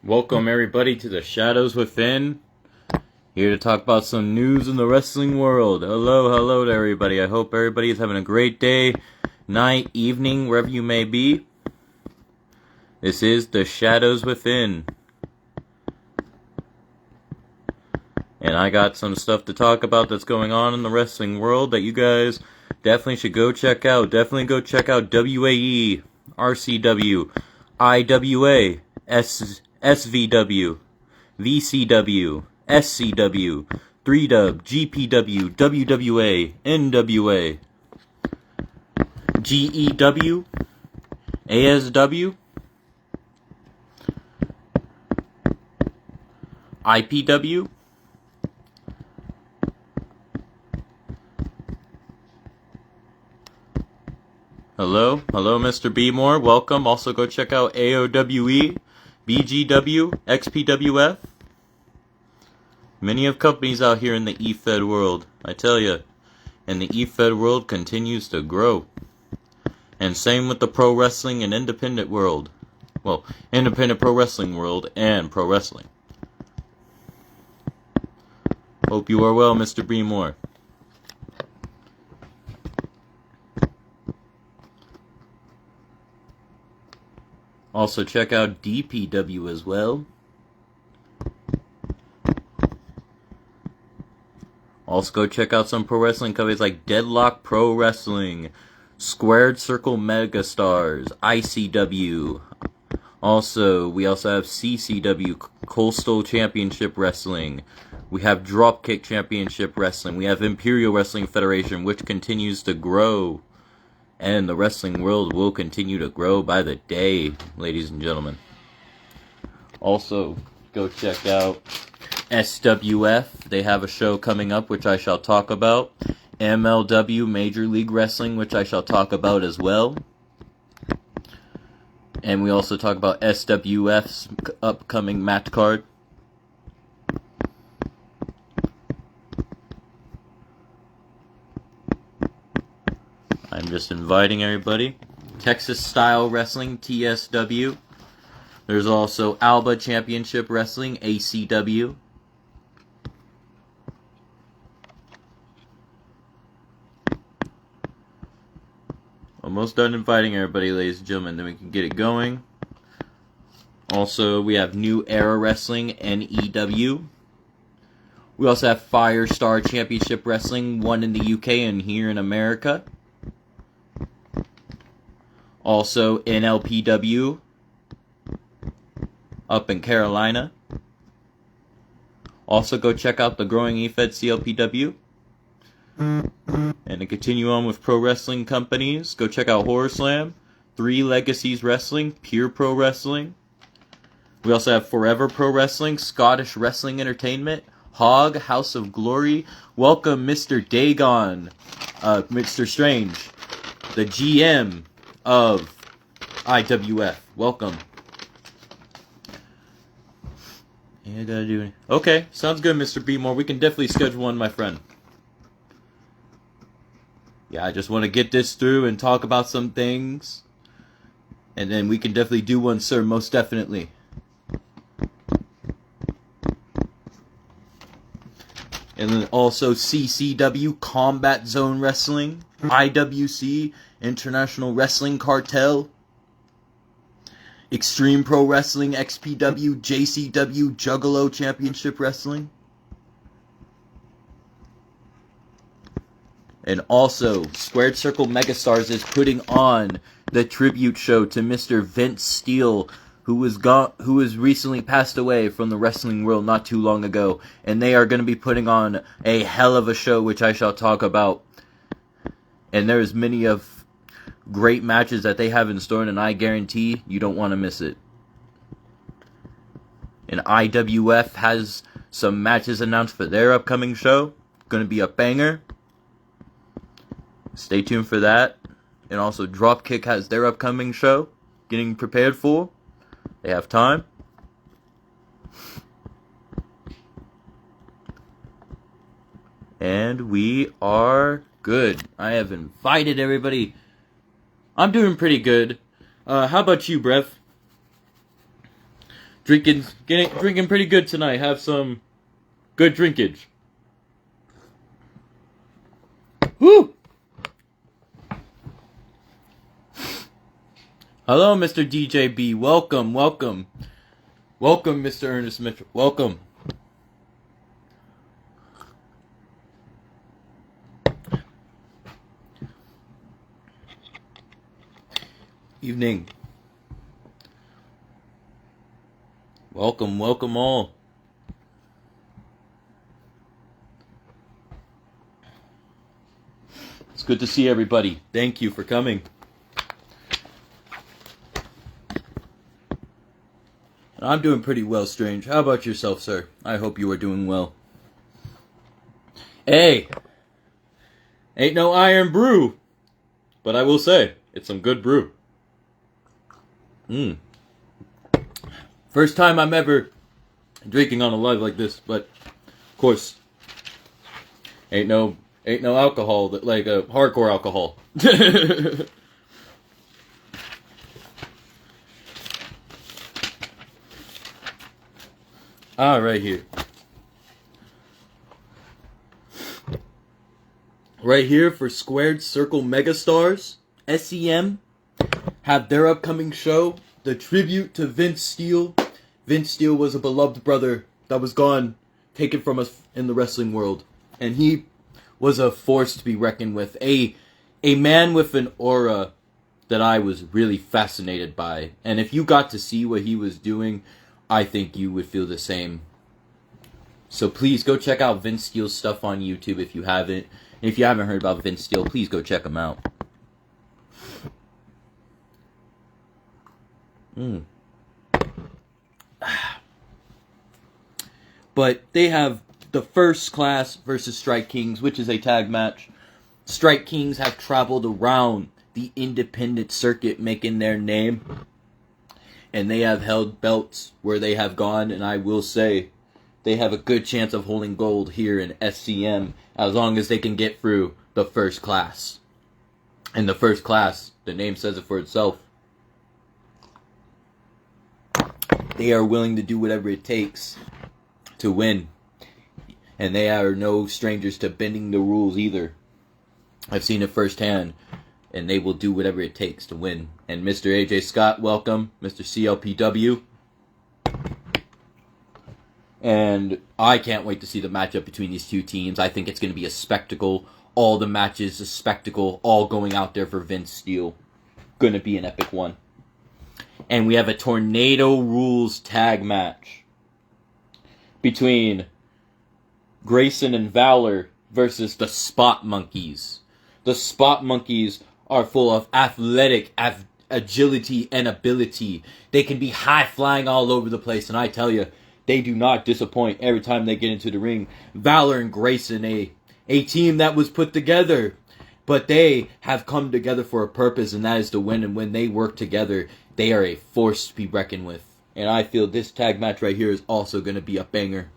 Welcome everybody to the Shadows Within. Here to talk about some news in the wrestling world. Hello to everybody. I hope everybody is having a great day, night, evening, wherever you may be. This is the Shadows Within. And I got some stuff to talk about that's going on in the wrestling world that you guys definitely should go check out. Definitely go check out WAE, RCW, IWA, SVW, VCW, SCW, 3Dub, GPW, WWA, NWA, GEW, ASW, IPW, Hello, Mr. B. Moore. Welcome. Also, go check out AOWE, BGW, XPWF. Many of companies out here in the E-Fed world, I tell ya. And the E-Fed world continues to grow. And same with the pro wrestling and independent world. Well, independent pro wrestling world and pro wrestling. Hope you are well, Mr. B. Moore. Also, check out DPW as well. Also, go check out some pro wrestling companies like Deadlock Pro Wrestling, Squared Circle Megastars, ICW. We also have CCW, Coastal Championship Wrestling. We have Dropkick Championship Wrestling. We have Imperial Wrestling Federation, which continues to grow. And the wrestling world will continue to grow by the day, ladies and gentlemen. Also, go check out SWF. They have a show coming up, which I shall talk about. MLW, Major League Wrestling, which I shall talk about as well. And we also talk about SWF's upcoming match card. I'm just inviting everybody. Texas Style Wrestling, TSW. There's also Alba Championship Wrestling, ACW. Almost done inviting everybody, ladies and gentlemen, then we can get it going. Also, we have New Era Wrestling, NEW. We also have Firestar Championship Wrestling, one in the UK and here in America. Also, NLPW, up in Carolina. Also, go check out the growing E-Fed CLPW. And to continue on with pro wrestling companies, go check out Horror Slam, Three Legacies Wrestling, Pure Pro Wrestling. We also have Forever Pro Wrestling, Scottish Wrestling Entertainment, Hog, House of Glory. Welcome, Mr. Dagon, Mr. Strange, the GM of IWF. Welcome. Yeah, I gotta do it. Okay, sounds good, Mr. B. Moore. We can definitely schedule one, my friend. Yeah, I just want to get this through and talk about some things. And then we can definitely do one, sir, most definitely. And then also CCW, Combat Zone Wrestling, IWC, International Wrestling Cartel, Extreme Pro Wrestling, XPW, JCW, Juggalo Championship Wrestling. And also, Squared Circle Megastars is putting on the tribute show to Mr. Vince Steele, who was recently passed away from the wrestling world not too long ago. And they are going to be putting on a hell of a show, which I shall talk about. And there's many of great matches that they have in store, and I guarantee you don't want to miss it. And IWF has some matches announced for their upcoming show. Going to be a banger. Stay tuned for that. And also Dropkick has their upcoming show. Getting prepared for. They have time. And we are good. I have invited everybody. I'm doing pretty good. How about you, Brev? drinking pretty good tonight. Have some good drinkage. Woo! Hello, Mr. DJB. Welcome, welcome. Welcome, Mr. Ernest Mitchell. Welcome. Evening. Welcome, welcome all. It's good to see everybody. Thank you for coming. I'm doing pretty well, Strange. How about yourself, sir? I hope you are doing well. Hey! Ain't no iron brew. But I will say, it's some good brew. First time I'm ever drinking on a live like this, but of course, ain't no alcohol that like a hardcore alcohol. Right here. Right here for Squared Circle Megastars, SCM, have their upcoming show, the tribute to Vince Steele. Vince Steele was a beloved brother that was gone, taken from us in the wrestling world. And he was a force to be reckoned with. A man with an aura that I was really fascinated by. And if you got to see what he was doing, I think you would feel the same. So please go check out Vince Steele's stuff on YouTube if you haven't. And if you haven't heard about Vince Steele, please go check him out. But they have the First Class versus Strike Kings, which is a tag match. Strike Kings have traveled around the independent circuit making their name. And they have held belts where they have gone, and I will say they have a good chance of holding gold here in SCM as long as they can get through the First Class. And the First Class, the name says it for itself. They are willing to do whatever it takes to win. And they are no strangers to bending the rules either. I've seen it firsthand. And they will do whatever it takes to win. And Mr. AJ Scott, welcome. Mr. CLPW. And I can't wait to see the matchup between these two teams. I think it's going to be a spectacle. All the matches a spectacle. All going out there for Vince Steele. Going to be an epic one. And we have a Tornado Rules tag match between Grayson and Valor versus the Spot Monkeys. The Spot Monkeys are full of athletic agility and ability. They can be high flying all over the place, and I tell you, they do not disappoint every time they get into the ring. Valor and Grayson, a team that was put together, but they have come together for a purpose, and that is to win. And when they work together, they are a force to be reckoned with. And I feel this tag match right here is also going to be a banger.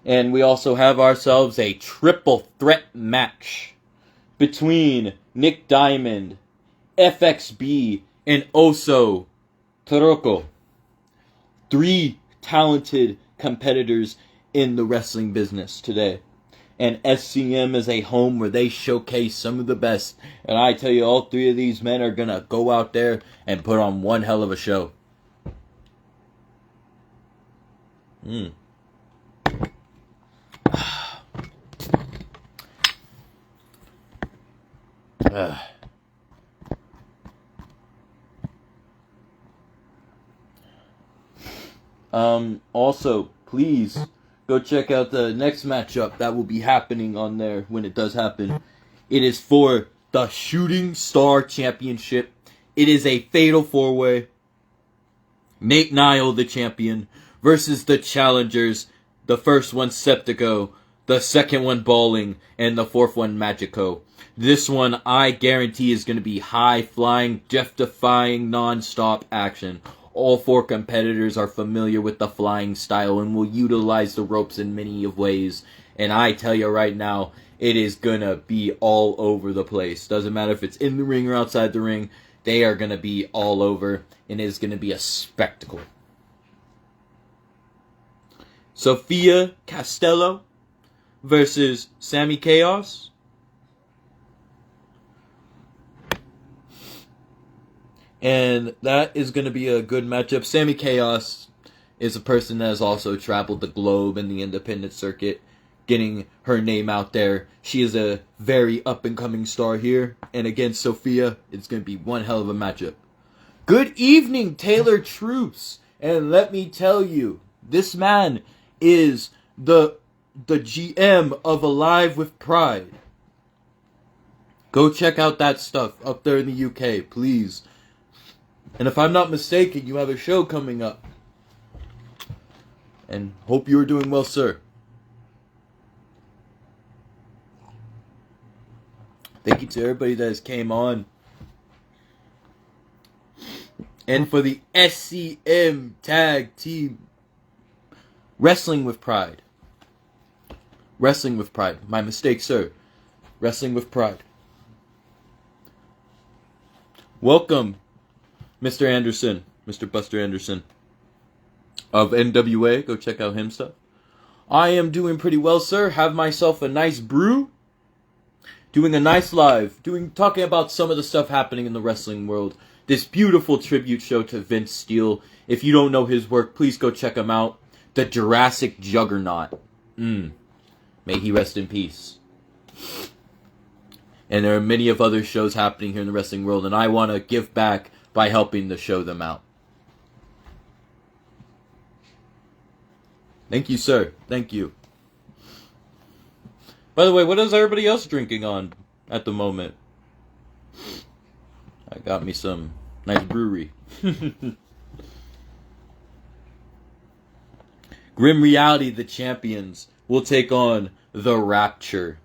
And we also have ourselves a triple threat match between Nick Diamond, FXB, and Oso Taroko. 3 talented competitors in the wrestling business today. And SCM is a home where they showcase some of the best. And I tell you, all 3 of these men are going to go out there and put on one hell of a show. Also, please go check out the next matchup that will be happening on there when it does happen. It is for the Shooting Star Championship. It is a fatal 4-way. Nate Nile, the champion, versus the challengers. The first one, Septico. The second one, Balling. And the fourth one, Magico. This one, I guarantee, is going to be high-flying, death-defying, non-stop action. All 4 competitors are familiar with the flying style and will utilize the ropes in many of ways. And I tell you right now, it is gonna be all over the place. Doesn't matter if it's in the ring or outside the ring, they are gonna be all over, and it is gonna be a spectacle. Sofia Castello versus Sami Chaos. And that is going to be a good matchup. Sami Chaos is a person that has also traveled the globe in the independent circuit, getting her name out there. She is a very up-and-coming star here. And against Sofia, it's going to be one hell of a matchup. Good evening, Taylor Troops. And let me tell you, this man is the GM of Alive with Pride. Go check out that stuff up there in the UK, please. And if I'm not mistaken, you have a show coming up. And hope you are doing well, sir. Thank you to everybody that has came on. And for the SCM Tag Team Wrestling with Pride. Wrestling with Pride. My mistake, sir. Wrestling with Pride. Welcome, Mr. Anderson. Mr. Buster Anderson of NWA. Go check out him stuff. I am doing pretty well, sir. Have myself a nice brew. Doing a nice live. Talking about some of the stuff happening in the wrestling world. This beautiful tribute show to Vince Steele. If you don't know his work, please go check him out. The Jurassic Juggernaut. May he rest in peace. And there are many of other shows happening here in the wrestling world, and I want to give back by helping to show them out. Thank you, sir. Thank you. By the way, what is everybody else drinking on at the moment? I got me some nice brewery. Grim Reality, the champions, will take on the Rapture.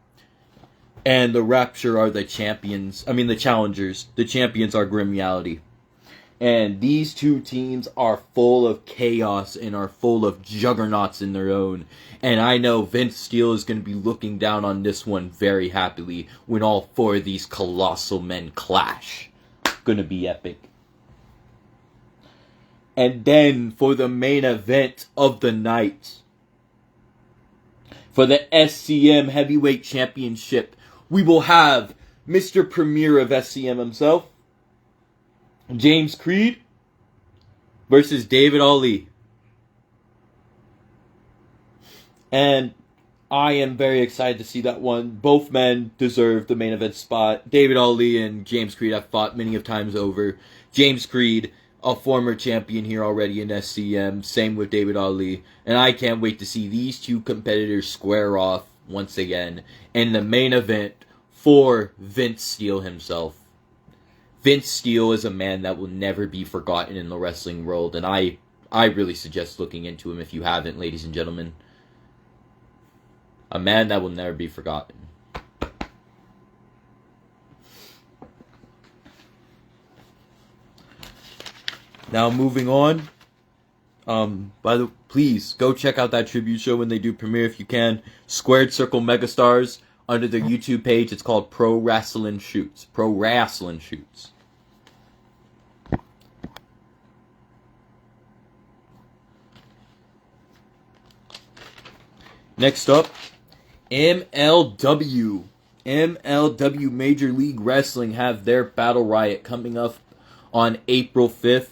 And the Rapture are the champions. I mean, the challengers. The champions are Grim Reality. And these two teams are full of chaos and are full of juggernauts in their own. And I know Vince Steele is going to be looking down on this one very happily when all four of these colossal men clash. Gonna be epic. And then for the main event of the night, for the SCM Heavyweight Championship, we will have Mr. Premier of SCM himself, James Creed, versus David Ali. And I am very excited to see that one. Both men deserve the main event spot. David Ali and James Creed have fought many of times over. James Creed, a former champion here already in SCM. Same with David Ali. And I can't wait to see these two competitors square off once again in the main event for Vince Steele himself. Vince Steele is a man that will never be forgotten in the wrestling world. And I really suggest looking into him if you haven't, ladies and gentlemen. A man that will never be forgotten. Now moving on. Please go check out that tribute show when they do premiere if you can. Squared Circle Megastars under their YouTube page. It's called Pro Wrestling Shoots. Pro Wrestling Shoots. Next up, MLW. MLW Major League Wrestling have their Battle Riot coming up on April 5th.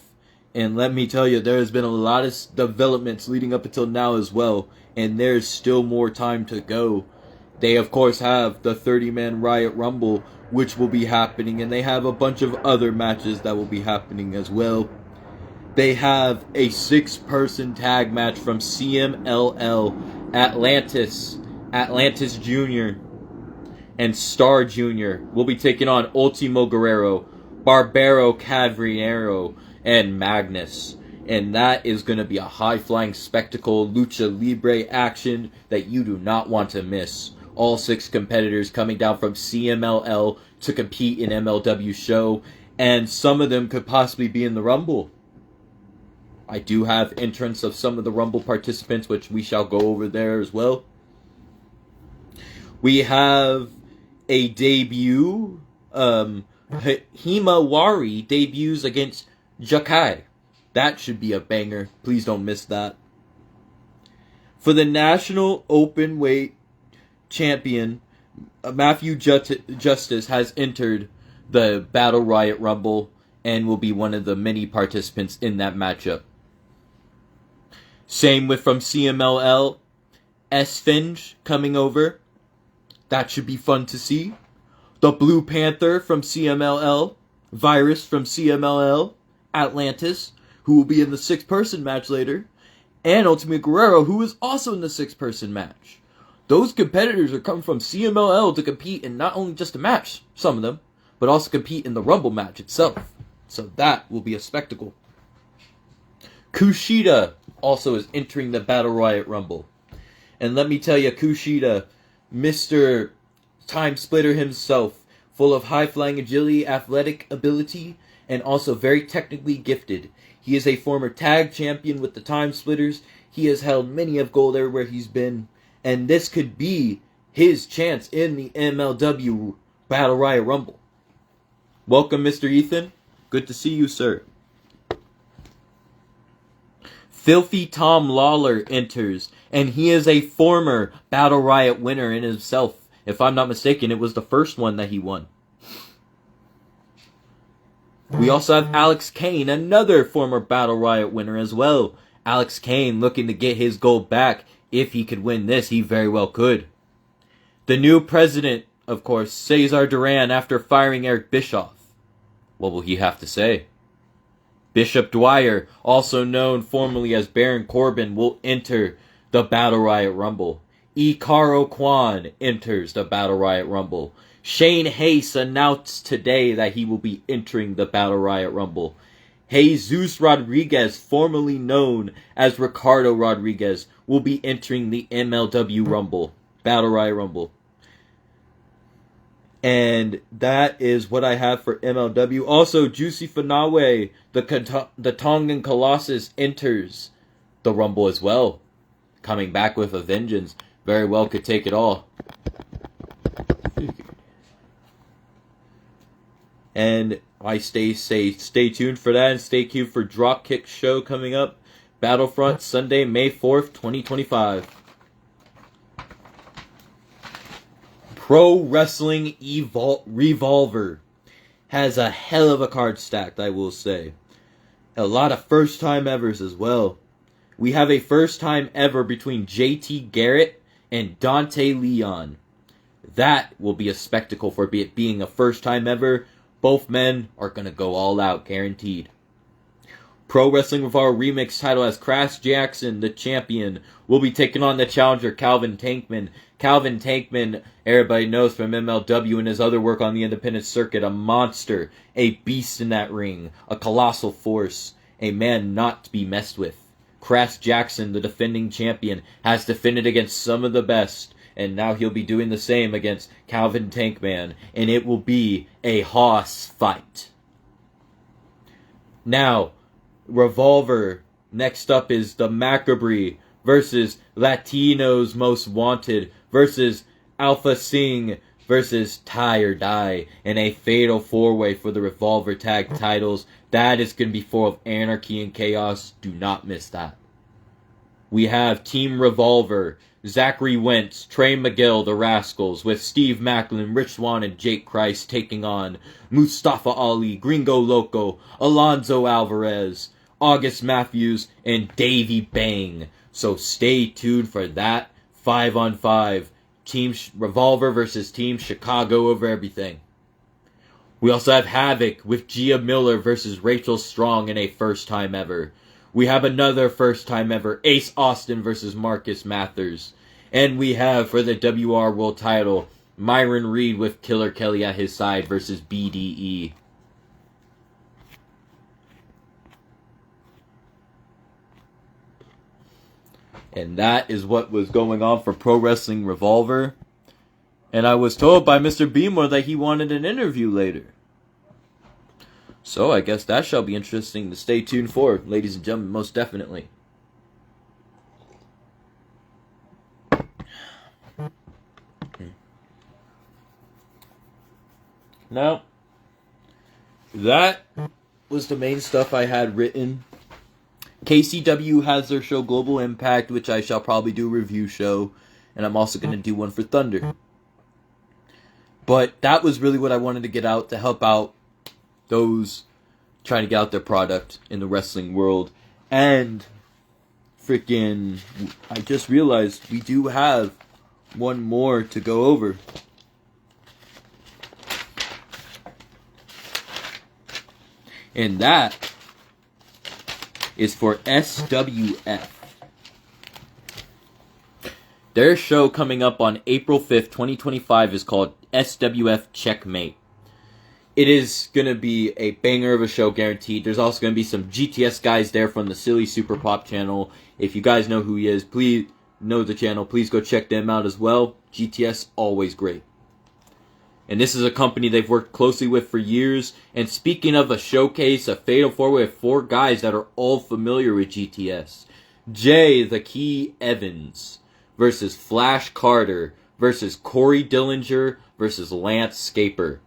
And let me tell you, there has been a lot of developments leading up until now as well. And there's still more time to go. They, of course, have the 30-man Riot Rumble, which will be happening. And they have a bunch of other matches that will be happening as well. They have a 6-person tag match from CMLL. Atlantis Jr. and Star Jr. will be taking on Ultimo Guerrero, Barbaro Cavalriero, and Magnus. And that is going to be a high-flying spectacle, lucha libre action that you do not want to miss. All 6 competitors coming down from CMLL to compete in MLW show, and some of them could possibly be in the Rumble. I do have entrance of some of the Rumble participants, which we shall go over there as well. We have a debut. Himawari debuts against Jakai. That should be a banger. Please don't miss that. For the National Open Weight Champion, Matthew Justice has entered the Battle Riot Rumble and will be one of the many participants in that matchup. Same with from CMLL, S-Finge coming over. That should be fun to see. The Blue Panther from CMLL, Virus from CMLL, Atlantis, who will be in the 6-person match later, and Ultimate Guerrero, who is also in the 6-person match. Those competitors are coming from CMLL to compete in not only just a match, some of them, but also compete in the Rumble match itself. So that will be a spectacle. Kushida also is entering the Battle Riot Rumble. And let me tell you, Kushida, Mr. Time Splitter himself, full of high-flying agility, athletic ability, and also very technically gifted. He is a former tag champion with the Time Splitters. He has held many of gold everywhere he's been. And this could be his chance in the MLW Battle Riot Rumble. Welcome, Mr. Ethan. Good to see you, sir. Filthy Tom Lawler enters, and he is a former Battle Riot winner in himself. If I'm not mistaken, it was the first one that he won. We also have Alex Kane, another former Battle Riot winner as well. Alex Kane looking to get his gold back. If he could win this, he very well could. The new president, of course, Cesar Duran, after firing Eric Bischoff. What will he have to say? Bishop Dwyer, also known formerly as Baron Corbin, will enter the Battle Riot Rumble. Ikaro Kwan enters the Battle Riot Rumble. Shane Hayes announced today that he will be entering the Battle Riot Rumble. Jesus Rodriguez, formerly known as Ricardo Rodriguez, will be entering the MLW Rumble, Battle Riot Rumble. And that is what I have for MLW. Also, Juicy Fanawe, the Tongan Colossus, enters the Rumble as well. Coming back with a vengeance. Very well could take it all. And I stay tuned for that, and stay tuned for Dropkick show coming up. Battlefront, Sunday, May 4th, 2025. Pro Wrestling Revolver has a hell of a card stacked, I will say. A lot of first time evers as well. We have a first time ever between JT Garrett and Dante Leon. That will be a spectacle for it being a first time ever. Both men are going to go all out, guaranteed. Pro Wrestling Revolver Remix title as Crash Jackson, the champion, will be taking on the challenger Calvin Tankman. Calvin Tankman, everybody knows from MLW and his other work on the independent circuit, a monster, a beast in that ring, a colossal force, a man not to be messed with. Crash Jackson, the defending champion, has defended against some of the best, and now he'll be doing the same against Calvin Tankman, and it will be a hoss fight. Now, Revolver, next up is the Macabre versus Latinos Most Wanted versus Alpha Singh versus Tie or Die in a fatal 4-way for the Revolver tag titles. That is going to be full of anarchy and chaos. Do not miss that. We have Team Revolver, Zachary Wentz, Trey Miguel, the Rascals, with Steve Macklin, Rich Swann, and Jake Christ taking on Mustafa Ali, Gringo Loco, Alonzo Alvarez, August Matthews, and Davey Bang. So stay tuned for that 5-on-5. Team Revolver versus Team Chicago over everything. We also have Havoc with Gia Miller versus Rachel Strong in a first time ever. We have another first time ever, Ace Austin versus Marcus Mathers. And we have, for the WR World title, Myron Reed with Killer Kelly at his side versus BDE. And that is what was going on for Pro Wrestling Revolver. And I was told by Mr. Beemore that he wanted an interview later. So I guess that shall be interesting to stay tuned for, ladies and gentlemen, most definitely. Now, that was the main stuff I had written. KCW has their show Global Impact, which I shall probably do a review show, and I'm also going to do one for Thunder. But that was really what I wanted to get out to help out those trying to get out their product in the wrestling world. And freaking, I just realized we do have one more to go over. And that is for SWF. Their show coming up on April 5th, 2025 is called SWF Checkmate. It is going to be a banger of a show guaranteed. There's also going to be some GTS guys there from the Silly Super Pop channel. If you guys know who he is, please know the channel. Please go check them out as well. GTS, always great. And this is a company they've worked closely with for years. And speaking of a showcase, a fatal four-way of 4 guys that are all familiar with GTS. Jay the Key Evans versus Flash Carter versus Corey Dillinger versus Lance Scaper.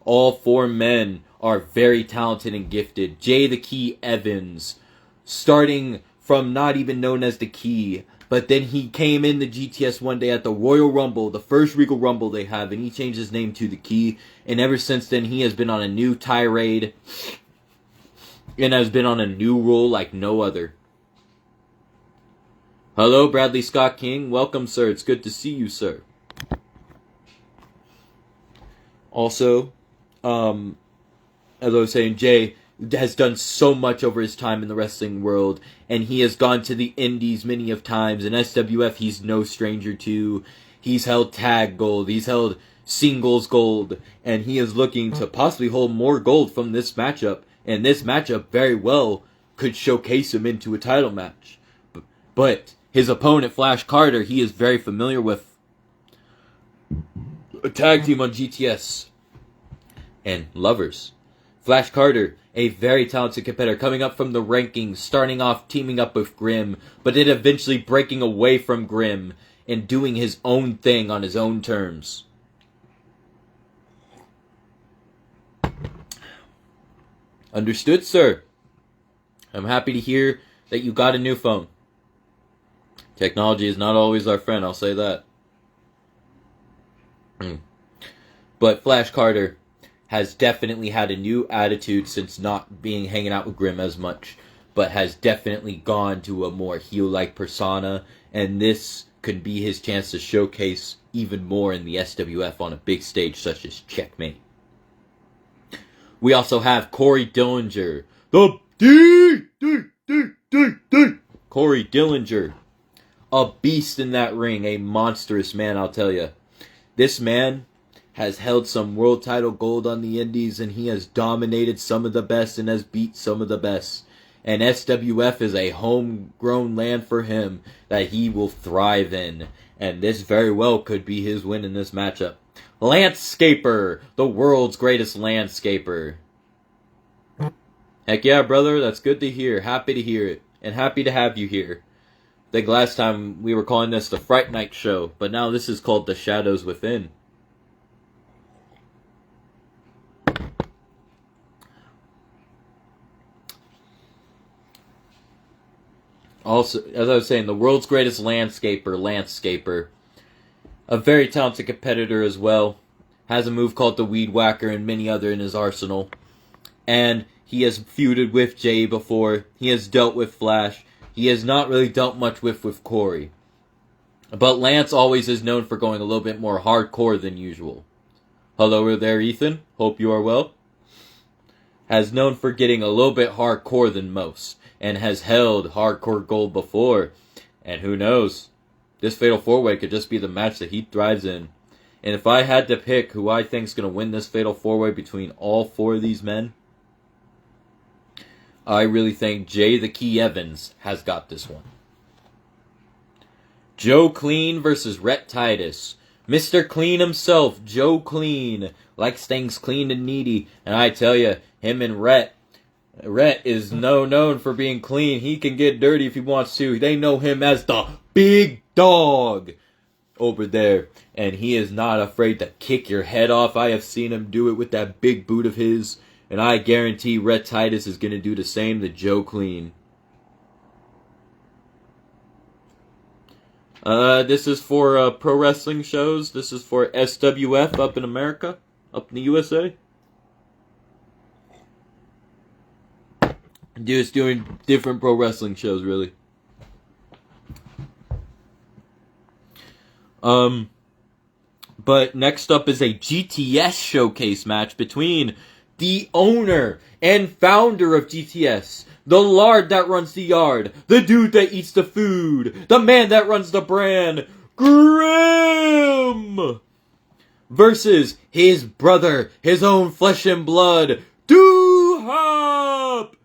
All 4 men are very talented and gifted. Jay the Key Evans, starting from not even known as the Key, but then he came in the GTS one day at the Royal Rumble, the first Regal Rumble they have, and he changed his name to the Key. And ever since then, he has been on a new tirade and has been on a new role like no other. Hello, Bradley Scott King. Welcome, sir. It's good to see you, sir. Also, as I was saying, Jay has done so much over his time in the wrestling world, and he has gone to the indies many of times, and SWF he's no stranger to. He's held tag gold, he's held singles gold, and he is looking to possibly hold more gold from this matchup, and this matchup very well could showcase him into a title match. But his opponent, Flash Carter, he is very familiar with a tag team on GTS and Lovers. Flash Carter, a very talented competitor, coming up from the rankings, starting off teaming up with Grimm, but then eventually breaking away from Grimm and doing his own thing on his own terms. Understood, sir. I'm happy to hear that you got a new phone. Technology is not always our friend, I'll say that. But Flash Carter has definitely had a new attitude since not being hanging out with Grimm as much, but has definitely gone to a more heel-like persona, and this could be his chance to showcase even more in the SWF on a big stage such as Checkmate. We also have Corey Dillinger, the Corey Dillinger, a beast in that ring, a monstrous man, I'll tell you. This man has held some world title gold on the indies, and he has dominated some of the best and has beat some of the best. And SWF is a homegrown land for him that he will thrive in. And this very well could be his win in this matchup. Lance Scaper, the world's greatest landscaper. Heck yeah, brother, that's good to hear. Happy to hear it. And happy to have you here. I think last time we were calling this the Fright Night Show, but now this is called The Shadows Within. Also, as I was saying, the world's greatest landscaper, Lance Scaper. A very talented competitor as well. Has a move called the Weed Whacker and many other in his arsenal. And he has feuded with Jay before. He has dealt with Flash. He has not really dealt much with Corey. But Lance always is known for going a little bit more hardcore than usual. Hello there, Ethan. Hope you are well. Has known for getting a little bit hardcore than most. And has held hardcore gold before. And who knows? This Fatal 4-Way could just be the match that he thrives in. And if I had to pick who I think is going to win this Fatal 4-Way between all 4 of these men, I really think Jay the Key Evans has got this one. Joe Clean versus Rhett Titus. Mr. Clean himself, Joe Clean, likes things clean and needy. And I tell you, him and Rhett is known for being clean. He can get dirty if he wants to. They know him as the Big Dog. over there, and he is not afraid to kick your head off. I have seen him do it with that big boot of his, and I guarantee Rhett Titus is going to do the same to Joe Clean. This is for pro wrestling shows. This is for SWF up in America, up in the USA. Just doing different pro wrestling shows, really. But next up is a GTS showcase match between the owner and founder of GTS, the lard that runs the yard, the dude that eats the food, the man that runs the brand, Grim, versus his brother, his own flesh and blood, Doo-Hop,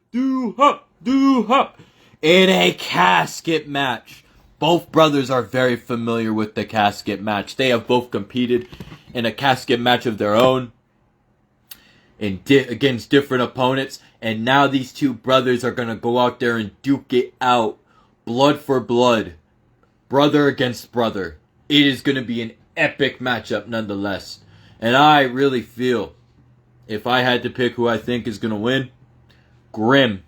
in a casket match. Both brothers are very familiar with the casket match. They have both competed in a casket match of their own against different opponents. And now these two brothers are going to go out there and duke it out. Blood for blood. Brother against brother. It is going to be an epic matchup nonetheless. And I really feel, if I had to pick who I think is going to win, Grim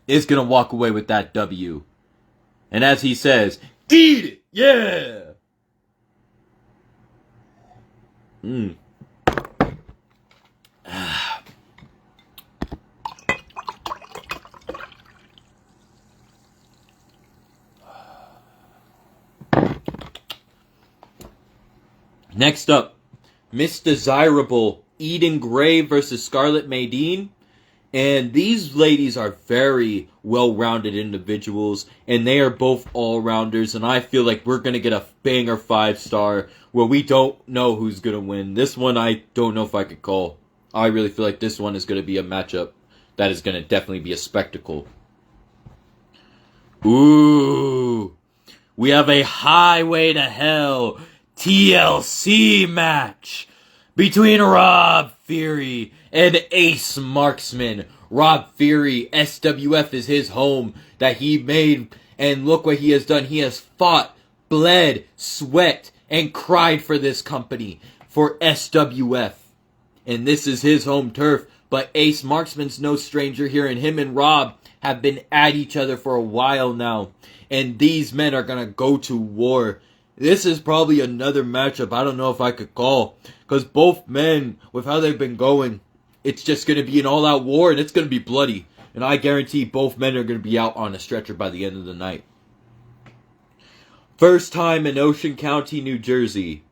is going to walk away with that W. And as he says, eat it! Yeah! Next up, Miss Desirable, Eden Gray versus Scarlett Maydeen. And these ladies are very well-rounded individuals, and they are both all-rounders, and I feel like we're going to get a banger 5-star where we don't know who's going to win. This one I don't know if I could call. I really feel like this one is going to be a matchup that is going to definitely be a spectacle. Ooh, we have a Highway to Hell TLC match between Rob Fury and Ace Marksman. Rob Fury, SWF is his home that he made, and look what he has done. He has fought, bled, sweat, and cried for this company, for SWF. And this is his home turf, but Ace Marksman's no stranger here, and him and Rob have been at each other for a while now. And these men are going to go to war. This is probably another matchup I don't know if I could call. Because both men, with how they've been going, it's just going to be an all-out war, and it's going to be bloody. And I guarantee both men are going to be out on a stretcher by the end of the night. First time in Ocean County, New Jersey.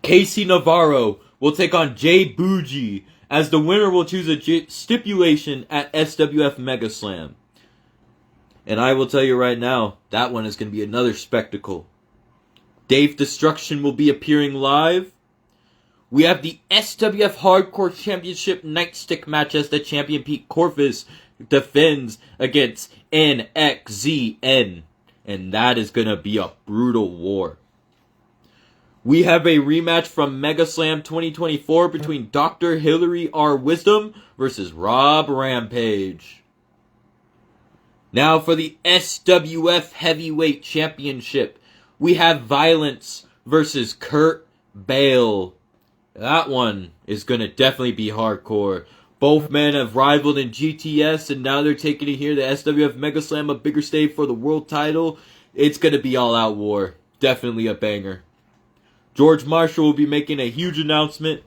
Casey Navarro will take on Jay Bougie, as the winner will choose a stipulation at SWF Mega Slam. And I will tell you right now, that one is going to be another spectacle. Dave Destruction will be appearing live. We have the SWF Hardcore Championship Nightstick match as the champion Pete Corvus defends against NXZN. And that is going to be a brutal war. We have a rematch from Mega Slam 2024 between Dr. Hillary R. Wisdom versus Rob Rampage. Now for the SWF Heavyweight Championship, we have Violence versus Kurt Bale. That one is going to definitely be hardcore. Both men have rivaled in GTS, and now they're taking it here, the SWF Mega Slam, a bigger stage for the world title. It's going to be all-out war. Definitely a banger. George Marshall will be making a huge announcement.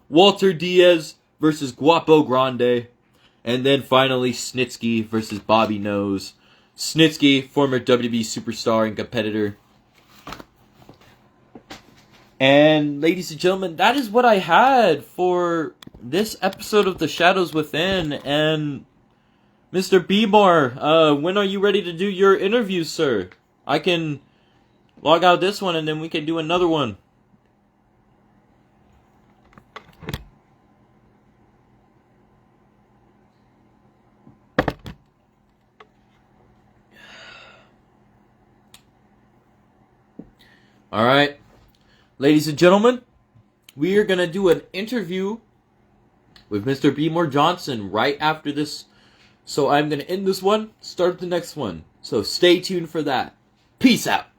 Walter Diaz versus Guapo Grande. And then finally, Snitsky versus Bobby Nose. Snitsky, former WWE superstar and competitor. And ladies and gentlemen, that is what I had for this episode of The Shadows Within. And Mr. Beemore, when are you ready to do your interview, sir? I can log out this one and then we can do another one. Alright, ladies and gentlemen, we are going to do an interview with Mr. Beemore Johnson right after this. So I'm going to end this one, start the next one. So stay tuned for that. Peace out.